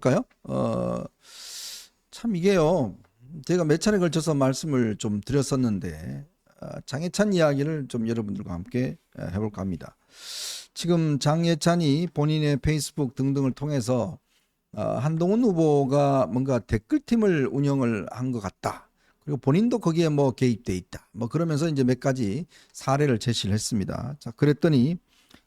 까요? 참 이게요. 제가 몇 차례 걸쳐서 말씀을 좀 드렸었는데 장해찬 이야기를 좀 여러분들과 함께 해볼까 합니다. 지금 장해찬이 본인의 페이스북 등등을 통해서 한동훈 후보가 뭔가 댓글팀을 운영을 한 것 같다. 그리고 본인도 거기에 뭐 개입돼 있다. 뭐 그러면서 이제 몇 가지 사례를 제시를 했습니다. 자, 그랬더니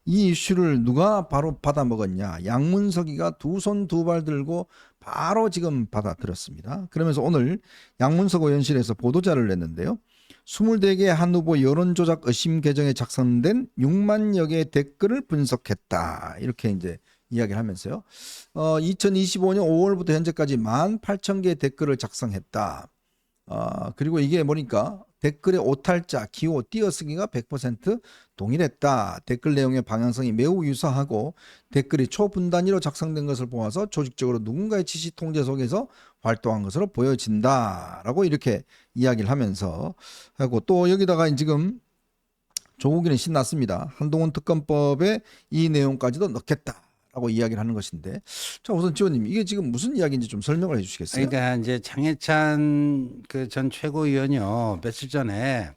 이 이슈를 누가 바로 받아 먹었냐? 양문석이가 두 손 두 발 들고 바로 지금 받아들였습니다. 그러면서 오늘 양문석 의원실에서 보도자를 냈는데요. 24개 한 후보 여론조작 의심 계정에 작성된 6만여 개의 댓글을 분석했다. 이렇게 이제 이야기를 하면서요. 2025년 5월부터 현재까지 18,000개의 댓글을 작성했다. 그리고 이게 뭐니까 댓글의 오탈자, 기호, 띄어쓰기가 100% 동일했다. 댓글 내용의 방향성이 매우 유사하고 댓글이 초분단위로 작성된 것을 보아서 조직적으로 누군가의 지시 통제 속에서 활동한 것으로 보여진다라고 이렇게 이야기를 하면서 하고 또 여기다가 지금 조국이는 신났습니다. 한동훈 특검법에 이 내용까지도 넣겠다. 라고 이야기를 하는 것인데, 자 우선 지원님 이게 지금 무슨 이야기인지 좀 설명을 해주시겠어요? 그러니까 이제 장해찬 그 전 최고위원이요 며칠 전에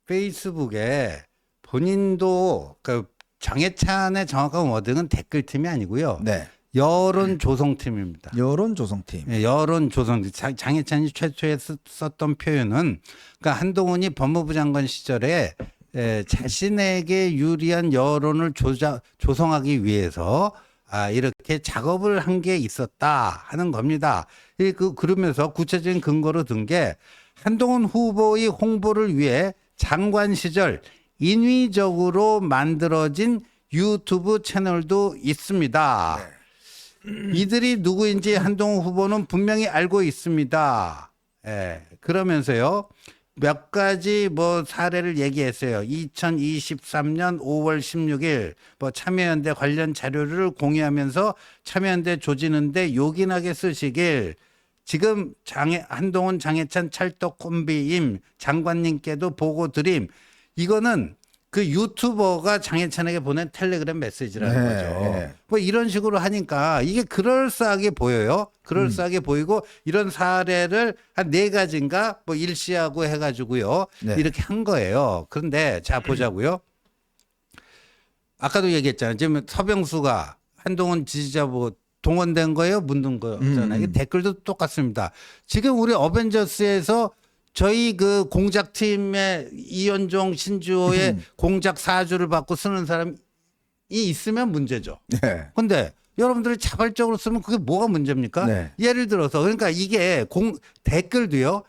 페이스북에 본인도 그 장해찬의 정확한 워딩은 댓글팀이 아니고요, 네. 여론 조성팀입니다. 여론 조성팀. 네, 여론 조성팀. 장해찬이 최초에 썼던 표현은 그러니까 한동훈이 법무부 장관 시절에 자신에게 유리한 여론을 조성하기 위해서 이렇게 작업을 한 게 있었다 하는 겁니다. 그러면서 구체적인 근거로 든 게 한동훈 후보의 홍보를 위해 장관 시절 인위적으로 만들어진 유튜브 채널도 있습니다. 이들이 누구인지 한동훈 후보는 분명히 알고 있습니다. 그러면서요. 몇 가지 뭐 사례를 얘기했어요. 2023년 5월 16일 뭐 참여연대 관련 자료를 공유하면서 참여연대 조지는데 요긴하게 쓰시길, 지금 한동훈 장해찬 찰떡 콤비임 장관님께도 보고 드림. 이거는 그 유튜버가 장해찬에게 보낸 텔레그램 메시지라는 거죠. 뭐 이런 식으로 하니까 이게 그럴싸하게 보여요. 그럴싸하게 보이고 이런 사례를 한 4가지인가 뭐 일시하고 해가지고요. 이렇게 한 거예요. 그런데 자 보자고요. 아까도 얘기했잖아요. 지금 서병수가 한동훈 지지자 보고 동원된 거예요, 묻는 거잖아요. 이게 댓글도 똑같습니다. 지금 우리 어벤져스에서 저희 그 공작팀의 이현종, 신주호의 공작 사주를 받고 쓰는 사람이 있으면 문제죠. 근데 여러분들이 자발적으로 쓰면 그게 뭐가 문제입니까? 예를 들어서 그러니까 이게 댓글도요.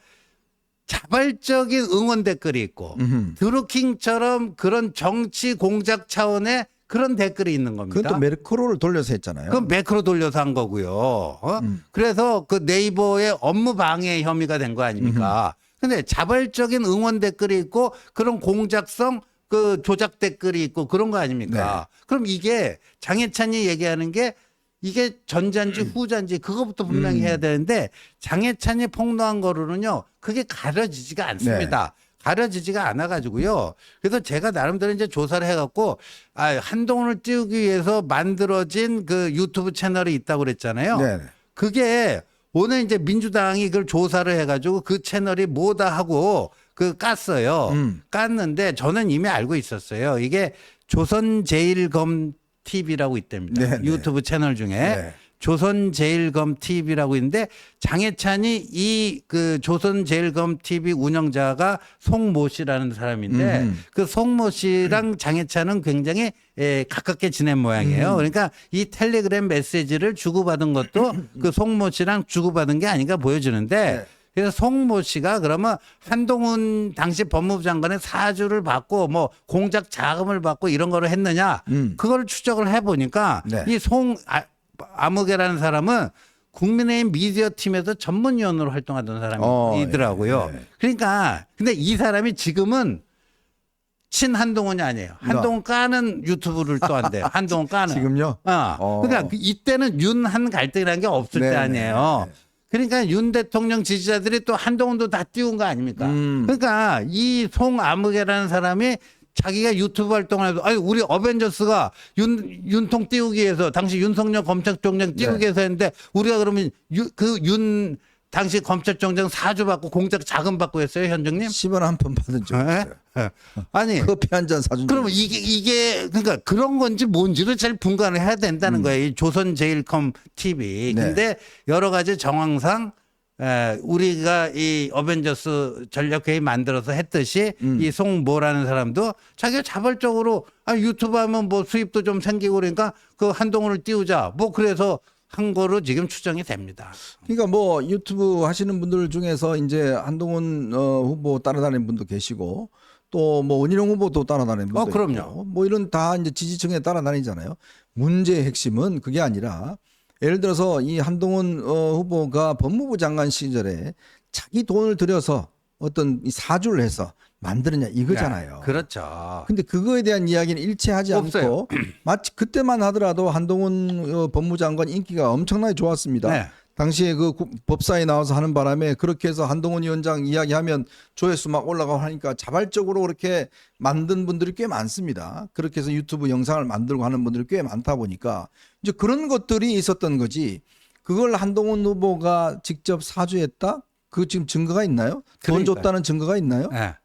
자발적인 응원 댓글이 있고 드루킹처럼 그런 정치 공작 차원의 그런 댓글이 있는 겁니다. 그건 또 매크로를 돌려서 했잖아요. 그건 매크로 돌려서 한 거고요. 그래서 그 네이버의 업무 방해 혐의가 된 거 아닙니까? 근데 자발적인 응원 댓글이 있고 그런 공작성 그 조작 댓글이 있고 그런 거 아닙니까? 그럼 이게 장해찬이 얘기하는 게 이게 전자인지 후자인지 그거부터 분명히 해야 되는데 장해찬이 폭로한 거로는요 그게 가려지지가 않습니다. 가려지지가 않아가지고요. 그래서 제가 나름대로 이제 조사를 해갖고 한동훈을 띄우기 위해서 만들어진 그 유튜브 채널이 있다고 그랬잖아요. 그게 오늘 이제 민주당이 그걸 조사를 해가지고 그 채널이 뭐다 하고 그 깠어요. 깠는데 저는 이미 알고 있었어요. 이게 조선제일검 TV라고 있답니다. 유튜브 채널 중에. 조선제일검 TV라고 있는데 장해찬이 이 그 조선제일검 TV 운영자가 송모 씨라는 사람인데 그 송모 씨랑 장해찬은 굉장히 가깝게 지낸 모양이에요. 그러니까 이 텔레그램 메시지를 주고받은 것도 그 송모 씨랑 주고받은 게 아닌가 보여지는데 그래서 송모 씨가 그러면 한동훈 당시 법무부 장관의 사주를 받고 뭐 공작 자금을 받고 이런 거를 했느냐 그거를 추적을 해보니까 이 아무개라는 사람은 국민의힘 미디어 팀에서 전문위원으로 활동하던 사람이더라고요. 그러니까 근데 이 사람이 지금은 친 한동훈이 아니에요. 한동훈 까는 유튜브를 또 한대요. 한동훈 까는. 지금요? 그러니까 이때는 윤한 갈등이라는 게 없을 때 아니에요. 그러니까 윤 대통령 지지자들이 또 한동훈도 다 띄운 거 아닙니까? 그러니까 이 송아무개라는 사람이 자기가 유튜브 활동을 해서 우리 어벤져스가 윤통 띄우기 위해서 당시 윤석열 검찰총장 띄우기 위해서 했는데 우리가 그러면 당시 검찰총장 사주 받고 공작 자금 받고 했어요, 현정님? 10원 한 푼 받은 적 예? 있어요. 예. 아니 커피 한 잔 사준 적 그러면 있어요. 이게 그러니까 그런 건지 뭔지를 잘 분간을 해야 된다는 거예요. 이 조선제일컴 TV. 네. 근데 여러 가지 정황상 우리가 이 어벤져스 전략회의 만들어서 했듯이 이 송모라는 사람도 자기가 자발적으로 유튜브 하면 뭐 수입도 좀 생기고 그러니까 그 한동훈을 띄우자. 뭐 그래서 한 거로 지금 추정이 됩니다. 그러니까 뭐 유튜브 하시는 분들 중에서 이제 한동훈 후보 따라다니는 분도 계시고 또 뭐 원희룡 후보도 따라다니는 분도 그럼요. 있고 뭐 이런 다 이제 지지층에 따라다니잖아요. 문제의 핵심은 그게 아니라 예를 들어서 이 한동훈 후보가 법무부 장관 시절에 자기 돈을 들여서 어떤 이 사주를 해서 만드느냐 이거잖아요. 네, 그렇죠. 근데 그거에 대한 이야기는 일치하지 없어요. 않고 마치 그때만 하더라도 한동훈 법무장관 인기가 엄청나게 좋았습니다. 네. 당시에 그 법사에 나와서 하는 바람에 그렇게 해서 한동훈 위원장 이야기하면 조회수 막 올라가고 하니까 자발적으로 그렇게 만든 분들이 꽤 많습니다. 그렇게 해서 유튜브 영상을 만들고 하는 분들이 꽤 많다 보니까 이제 그런 것들이 있었던 거지. 그걸 한동훈 후보가 직접 사주했다? 그 지금 증거가 있나요? 돈 그러니까요. 줬다는 증거가 있나요? 네.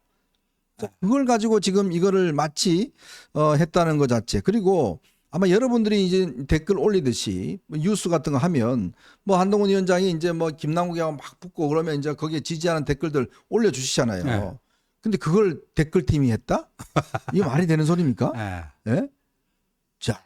그걸 가지고 지금 이거를 마치 했다는 것 자체. 그리고 아마 여러분들이 이제 댓글 올리듯이 뭐 뉴스 같은 거 하면 뭐 한동훈 위원장이 이제 뭐 김남국이하고 막 붙고 그러면 이제 거기에 지지하는 댓글들 올려주시잖아요. 네. 근데 그걸 댓글팀이 했다? 이게 말이 되는 소리입니까? 네. 예? 자,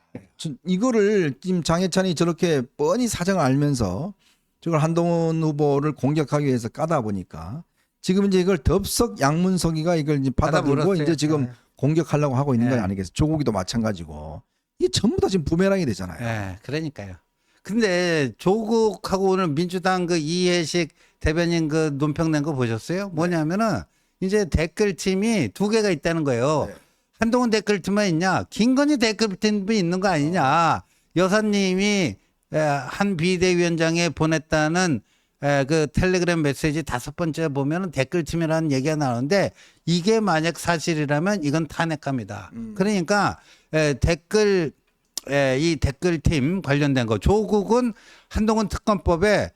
이거를 지금 장해찬이 저렇게 뻔히 사정을 알면서 저걸 한동훈 후보를 공격하기 위해서 까다 보니까 지금 이제 이걸 덥석 양문석이가 이걸 이제 받아들고 물었어요. 이제 지금 네. 공격하려고 하고 있는 건 네. 아니겠어요? 조국이도 마찬가지고 이게 전부 다 지금 부메랑이 되잖아요. 네, 그러니까요. 근데 조국하고 오늘 민주당 그 이해식 대변인 그 논평 낸 거 보셨어요? 뭐냐면은 이제 댓글팀이 두 개가 있다는 거예요. 네. 한동훈 댓글팀만 있냐? 김건희 댓글팀이 있는 거 아니냐? 여사님이 한 비대위원장에 보냈다는 그 텔레그램 메시지 5번째 보면은 댓글팀이라는 얘기가 나오는데 이게 만약 사실이라면 이건 탄핵합니다. 그러니까 이 댓글팀 관련된 거 조국은 한동훈 특검법에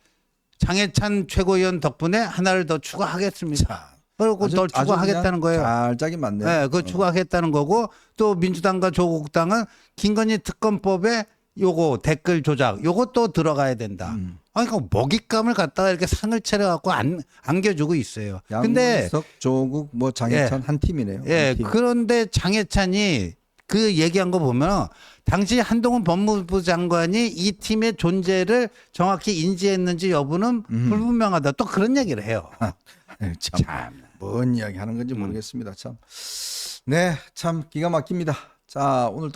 장해찬 최고위원 덕분에 하나를 더 추가하겠습니다. 자, 그리고 더 추가하겠다는 거예요. 잘 짜긴 맞네요. 네, 그거 추가하겠다는 거고 또 민주당과 조국당은 김건희 특검법에 요거 댓글 조작 요것도 들어가야 된다. 아니 그 먹잇감을 갖다가 이렇게 상을 차려갖고 안겨주고 있어요. 근데 양문석, 조국, 뭐 장해찬 한 팀이네요. 예, 한 팀. 그런데 장해찬이 그 얘기한 거 보면 당시 한동훈 법무부 장관이 이 팀의 존재를 정확히 인지했는지 여부는 불분명하다. 또 그런 얘기를 해요. 아유, 참, 뭔 이야기 하는 건지 모르겠습니다. 참. 네, 참 기가 막힙니다. 자, 오늘